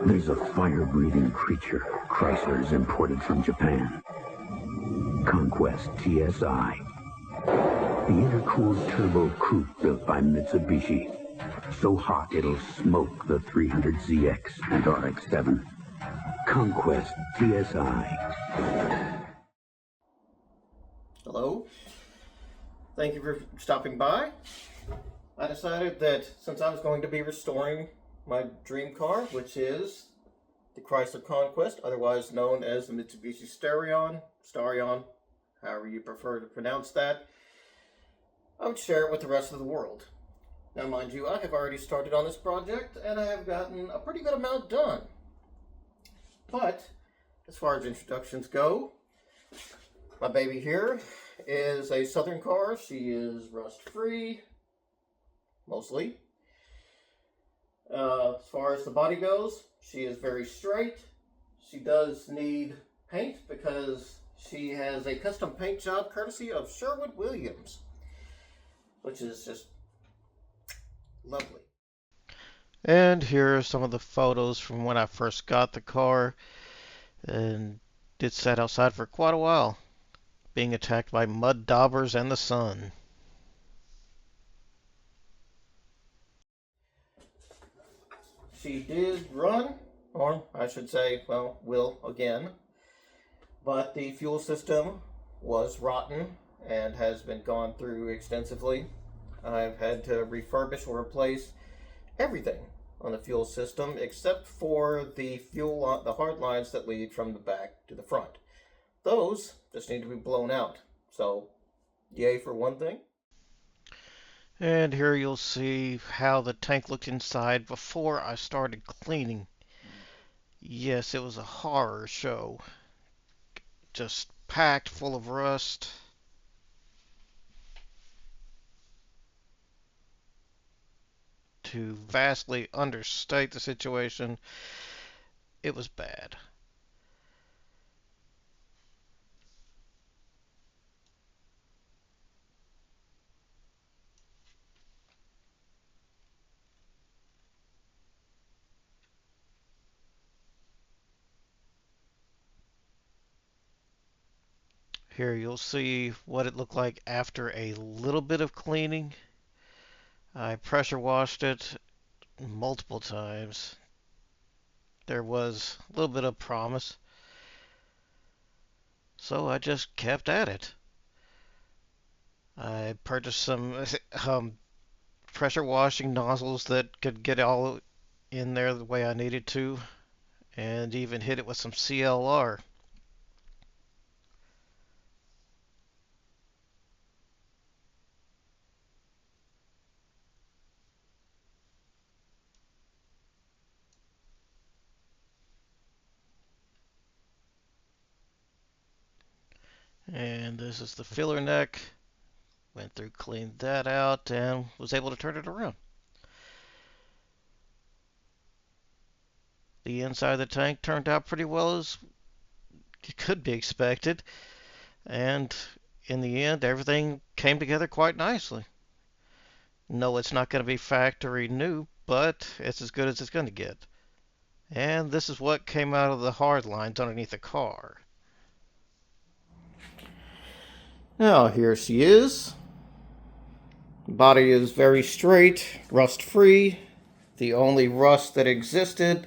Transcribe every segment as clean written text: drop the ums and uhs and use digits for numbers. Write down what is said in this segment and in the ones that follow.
There's a fire-breathing creature Chrysler's imported from Japan. Conquest TSI. The intercooled turbo coupe built by Mitsubishi. So hot it'll smoke the 300ZX and RX-7. Conquest TSI. Hello. Thank you for stopping by. I decided that since I was going to be restoring my dream car, which is the Chrysler Conquest, otherwise known as the Mitsubishi Starion, however you prefer to pronounce that, I would share it with the rest of the world. Now, mind you, I have already started on this project, and I have gotten a pretty good amount done. But, as far as introductions go, my baby here is a Southern car. She is rust-free, mostly. As far as the body goes, she is very straight. She does need paint because she has a custom paint job courtesy of Sherwin-Williams, which is just lovely. And here are some of the photos from when I first got the car, and it sat outside for quite a while, being attacked by mud daubers and the sun. She did run, or I should say, well, will again, but the fuel system was rotten and has been gone through extensively. I've had to refurbish or replace everything on the fuel system except for the the hard lines that lead from the back to the front. Those just need to be blown out. So, yay for one thing. And here you'll see how the tank looked inside before I started cleaning. Yes, it was a horror show. Just packed full of rust. To vastly understate the situation, it was bad. Here you'll see what it looked like after a little bit of cleaning. I pressure washed it multiple times. There was a little bit of promise, so I just kept at it. I purchased some pressure washing nozzles that could get all in there the way I needed to, and even hit it with some CLR. And this is the filler neck. Went through, cleaned that out, and was able to turn it around. The inside of the tank turned out pretty well as it could be expected, and in the end, everything came together quite nicely. No, it's not going to be factory new, but it's as good as it's going to get. And this is what came out of the hard lines underneath the car. Now, here she is. Body is very straight, rust-free. The only rust that existed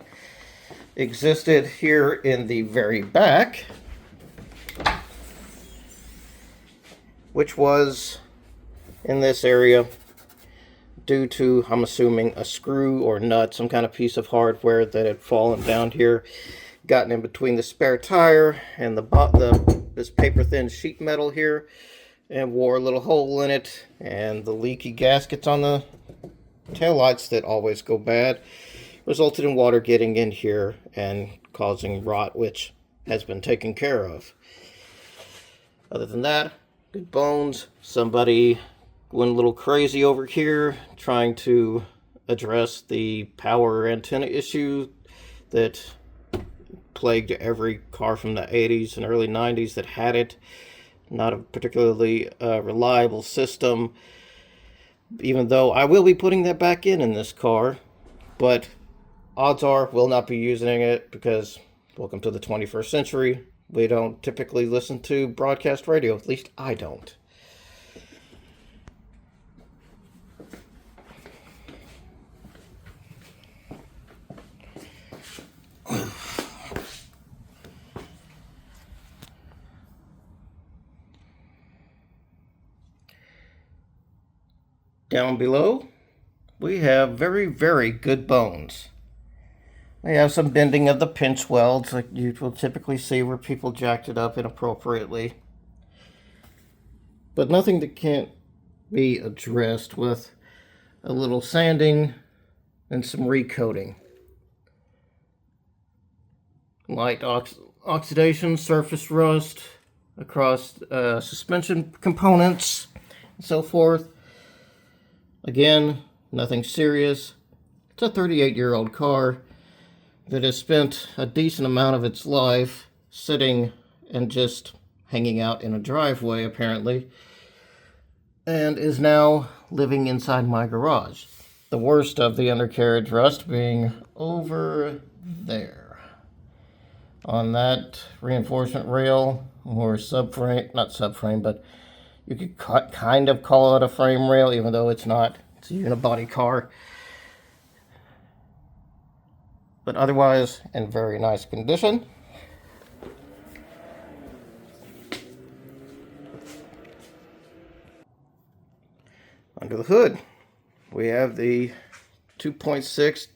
here in the very back, which was in this area due to, I'm assuming, a screw or nut, some kind of piece of hardware that had fallen down here, gotten in between the spare tire and this paper-thin sheet metal here, and wore a little hole in it, and the leaky gaskets on the taillights that always go bad resulted in water getting in here and causing rot, which has been taken care of. Other than that, good bones. Somebody went a little crazy over here trying to address the power antenna issue that plagued every car from the 80s and early 90s that had it. Not a particularly reliable system, even though I will be putting that back in this car. But Odds are we'll not be using it because welcome to the 21st century. We don't typically listen to broadcast radio. At least I don't. Down below, we have very, very good bones. We have some bending of the pinch welds like you will typically see where people jacked it up inappropriately. But nothing that can't be addressed with a little sanding and some recoating. Light oxidation, surface rust across suspension components, and so forth. Again, nothing serious. It's a 38-year-old car that has spent a decent amount of its life sitting and just hanging out in a driveway, apparently, and is now living inside my garage. The worst of the undercarriage rust being over there. On that reinforcement rail, or subframe, not subframe, but you could kind of call it a frame rail, even though it's not. It's a unibody car. But otherwise, in very nice condition. Under the hood, we have the 2.6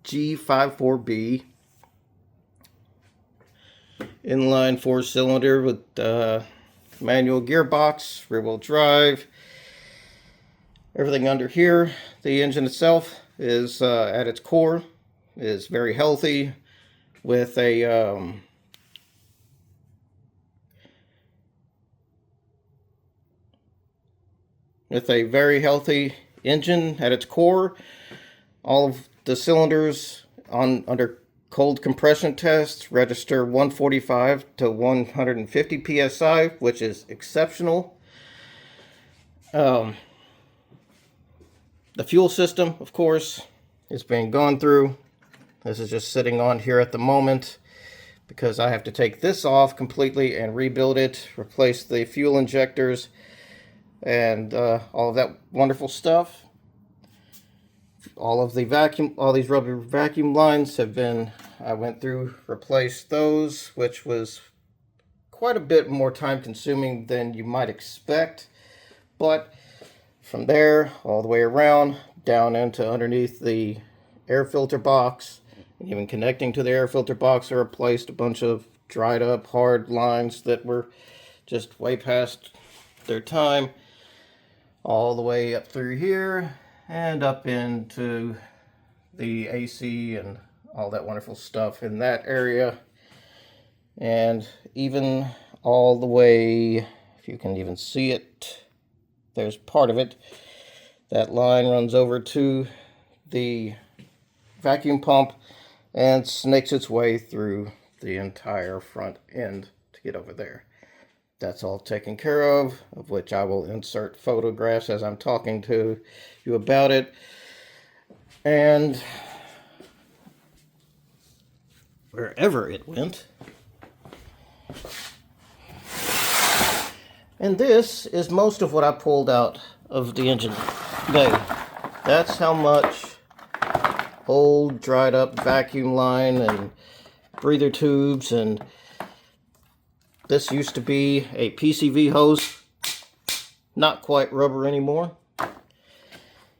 G54B inline 4-cylinder with manual gearbox, rear-wheel drive. Everything under here, the engine itself is at its core is very healthy with a very healthy engine at its core. All of the cylinders under cold compression tests register 145 to 150 psi, which is exceptional. The fuel system, of course, is being gone through. This is just sitting on here at the moment because I have to take this off completely and rebuild it, replace the fuel injectors, and all of that wonderful stuff. All of the all these rubber vacuum lines have been, I went through, replaced those, which was quite a bit more time consuming than you might expect. But from there, all the way around, down into underneath the air filter box, and even connecting to the air filter box, I replaced a bunch of dried up hard lines that were just way past their time. All the way up through here and up into the AC and all that wonderful stuff in that area. And even all the way, if you can even see it, there's part of it. That line runs over to the vacuum pump and snakes its way through the entire front end to get over there. That's all taken care of which I will insert photographs as I'm talking to you about it. And wherever it went. And this is most of what I pulled out of the engine bay. That's how much old dried up vacuum line and breather tubes, and this used to be a PCV hose, not quite rubber anymore.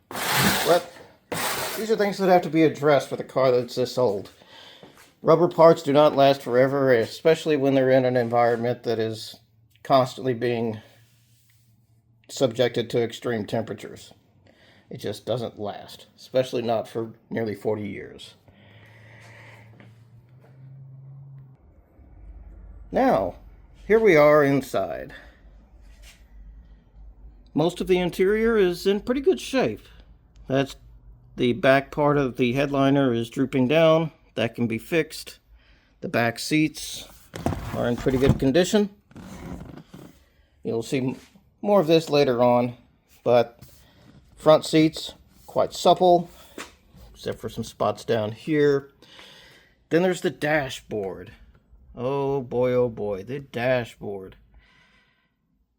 But these are things that have to be addressed with a car that's this old. Rubber parts do not last forever, especially when they're in an environment that is constantly being subjected to extreme temperatures. It just doesn't last, especially not for nearly 40 years. Now, here we are inside. Most of the interior is in pretty good shape. That's the back part of the headliner is drooping down. That can be fixed. The back seats are in pretty good condition. You'll see more of this later on, but front seats quite supple, except for some spots down here. Then there's the dashboard. Oh boy, the dashboard.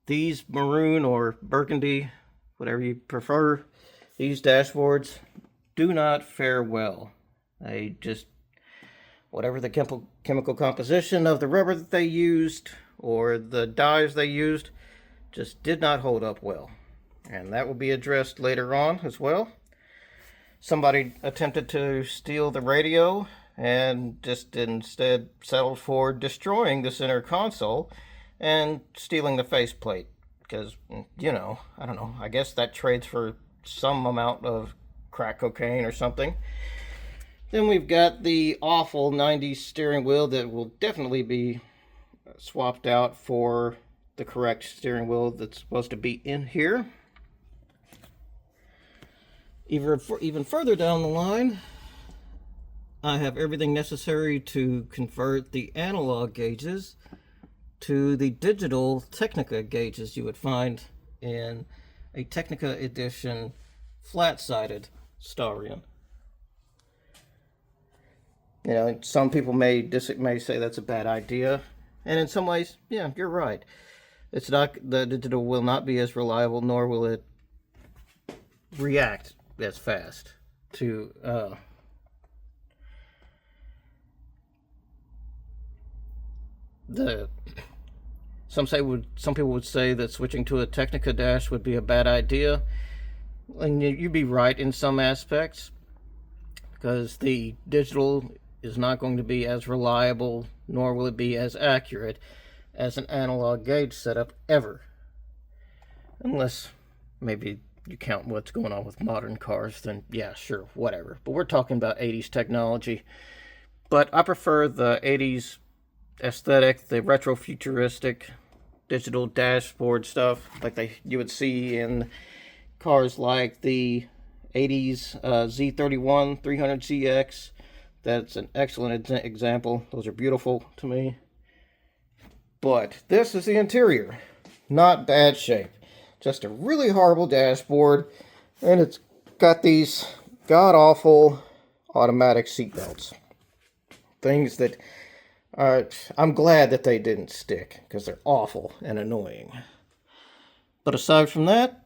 These maroon or burgundy, whatever you prefer, these dashboards do not fare well. They just, whatever the chemical composition of the rubber that they used or the dyes they used, just did not hold up well. And that will be addressed later on as well. Somebody attempted to steal the radio and just instead settled for destroying the center console and stealing the faceplate. Because, you know, I don't know, I guess that trades for some amount of crack cocaine or something. Then we've got the awful 90s steering wheel that will definitely be swapped out for the correct steering wheel that's supposed to be in here. Even further down the line, I have everything necessary to convert the analog gauges to the digital Technica gauges you would find in a Technica edition flat-sided Starion. You know, some people may say that's a bad idea, and in some ways, yeah, you're right. It's not, the digital will not be as reliable, nor will it react as fast to some people would say that switching to a Technica dash would be a bad idea, and you'd be right in some aspects, because the digital is not going to be as reliable, nor will it be as accurate as an analog gauge setup ever, unless maybe you count what's going on with modern cars, then yeah, sure, whatever. But we're talking about 80s technology. But I prefer the 80s aesthetic, the retro-futuristic digital dashboard stuff like you would see in cars like the 80s Z31 300ZX. That's an excellent example. Those are beautiful to me. But this is the interior. Not bad shape. Just a really horrible dashboard, and it's got these god-awful automatic seatbelts. Things that I'm glad that they didn't stick, because they're awful and annoying. But aside from that,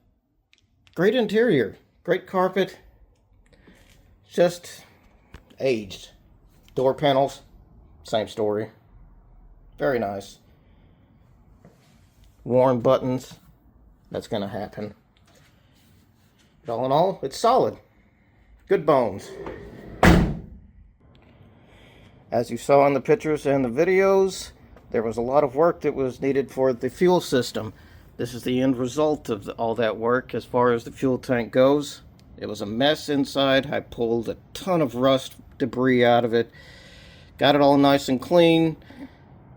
great interior, great carpet, just aged. Door panels, same story. Very nice. Worn buttons. That's going to happen. But all in all, it's solid. Good bones. As you saw in the pictures and the videos, there was a lot of work that was needed for the fuel system. This is the end result of all that work as far as the fuel tank goes. It was a mess inside. I pulled a ton of rust debris out of it. Got it all nice and clean.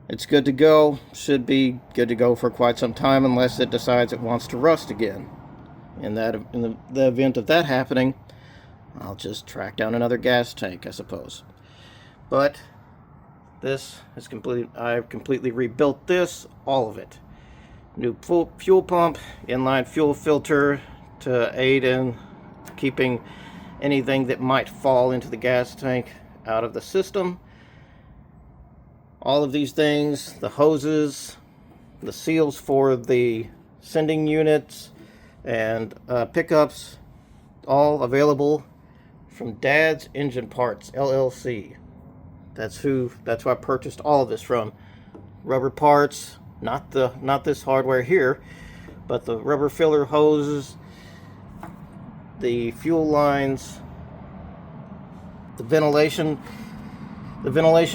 It's good to go. Should be good to go for quite some time unless it decides it wants to rust again. In the event of that happening, I'll just track down another gas tank, I suppose. But this is complete. I've completely rebuilt this, all of it. New fuel pump, inline fuel filter to aid in keeping anything that might fall into the gas tank out of the system. All of these things, the hoses, the seals for the sending units and pickups, all available from Dad's Engine Parts LLC. That's who I purchased all of this from. Rubber parts, not this hardware here, but the rubber filler hoses, the fuel lines, the ventilation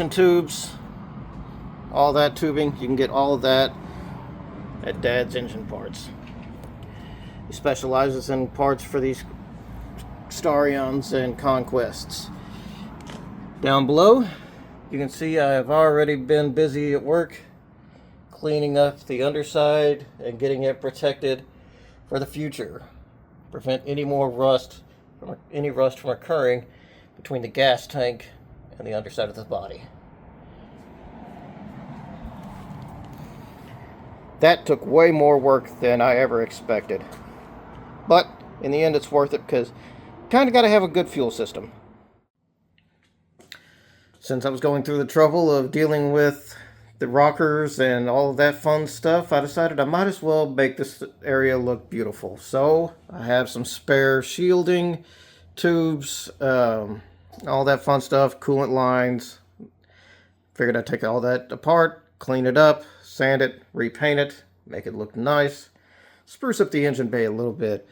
tubes, all that tubing. You can get all of that at Dad's Engine Parts. He specializes in parts for these Starions and Conquests. Down below, you can see I've already been busy at work cleaning up the underside and getting it protected for the future. Prevent any rust from occurring between the gas tank and the underside of the body. That took way more work than I ever expected. But in the end, it's worth it because you kind of got to have a good fuel system. Since I was going through the trouble of dealing with the rockers and all of that fun stuff, I decided I might as well make this area look beautiful. So I have some spare shielding tubes, all that fun stuff, coolant lines. Figured I'd take all that apart, clean it up, sand it, repaint it, make it look nice, spruce up the engine bay a little bit,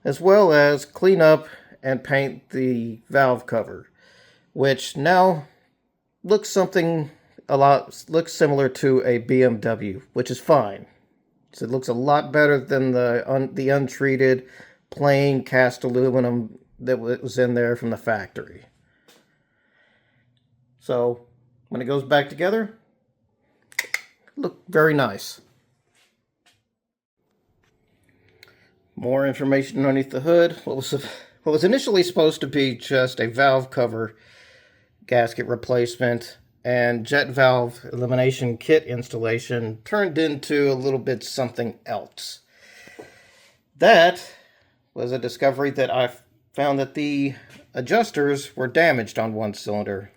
as well as clean up and paint the valve cover, which now looks looks similar to a BMW, which is fine. So it looks a lot better than the untreated plain cast aluminum that was in there from the factory. So when it goes back together, look very nice. More information underneath the hood. What was initially supposed to be just a valve cover gasket replacement and jet valve elimination kit installation turned into a little bit something else. That was a discovery that I found that the adjusters were damaged on one cylinder.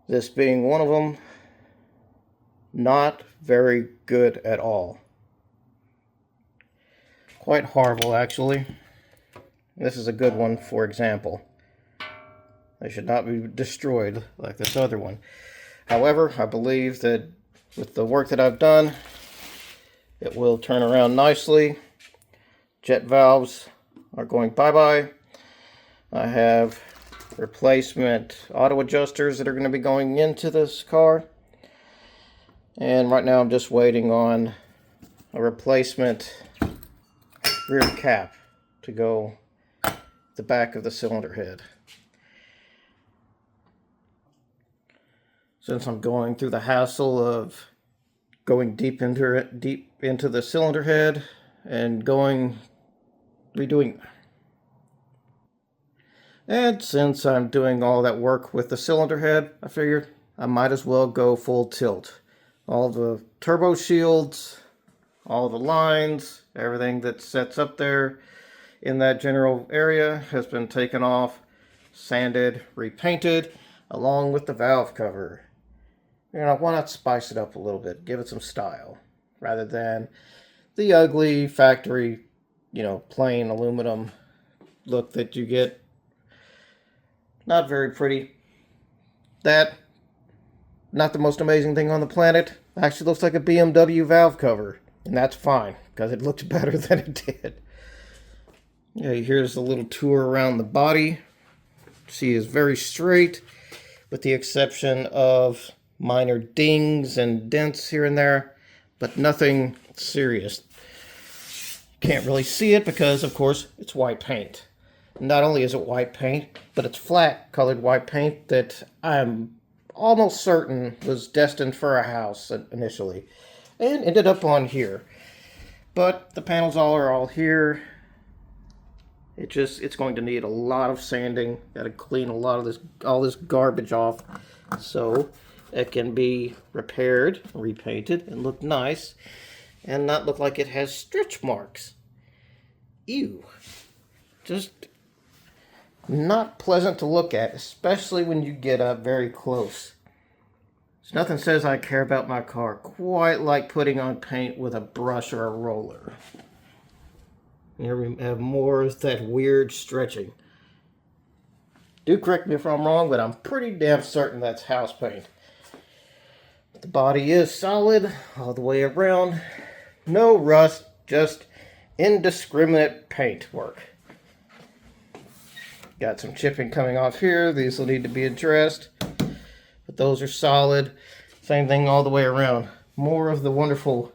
This being one of them, not very good at all. Quite horrible, actually. This is a good one, for example. They should not be destroyed like this other one. However, I believe that with the work that I've done, it will turn around nicely. Jet valves are going bye-bye. I have replacement auto adjusters that are going to be going into this car. And right now I'm just waiting on a replacement rear cap to go the back of the cylinder head. Since I'm going through the hassle of going deep into the cylinder head and redoing. And since I'm doing all that work with the cylinder head, I figured I might as well go full tilt. All the turbo shields, all the lines, everything that sets up there in that general area has been taken off, sanded, repainted, along with the valve cover. You know, why not spice it up a little bit, give it some style, rather than the ugly factory, plain aluminum look that you get. Not very pretty. That, not the most amazing thing on the planet, actually looks like a BMW valve cover. And that's fine, because it looked better than it did. Yeah, here's a little tour around the body. She is very straight, with the exception of minor dings and dents here and there, but nothing serious. Can't really see it because, of course, it's white paint. Not only is it white paint, but it's flat colored white paint that I'm almost certain was destined for a house initially and ended up on here. But the panels are all here. It's going to need a lot of sanding. Got to clean a lot of all this garbage off so it can be repaired, repainted, and look nice and not look like it has stretch marks. Ew. Just not pleasant to look at, especially when you get up very close. There's nothing says I care about my car quite like putting on paint with a brush or a roller. Here we have more of that weird stretching. Do correct me if I'm wrong, but I'm pretty damn certain that's house paint. The body is solid all the way around. No rust, just indiscriminate paint work. Got some chipping coming off here. These will need to be addressed. But those are solid. Same thing all the way around. More of the wonderful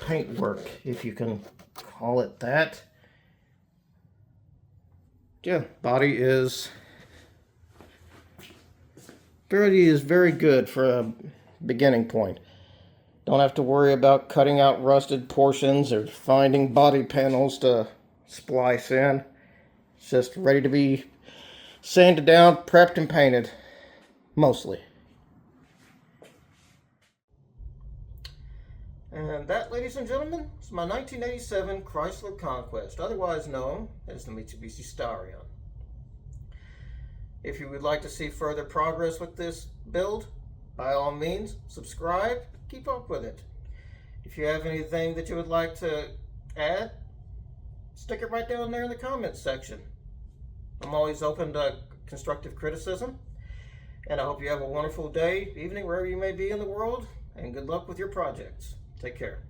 paint work, if you can call it that. Yeah, body is very good for a beginning point. Don't have to worry about cutting out rusted portions or finding body panels to splice in. It's just ready to be sanded down, prepped, and painted. Mostly. And that, ladies and gentlemen, is my 1987 Chrysler Conquest, otherwise known as the Mitsubishi Starion. If you would like to see further progress with this build, by all means, subscribe, keep up with it. If you have anything that you would like to add, stick it right down there in the comments section. I'm always open to constructive criticism, and I hope you have a wonderful day, evening, wherever you may be in the world, and good luck with your projects. Take care.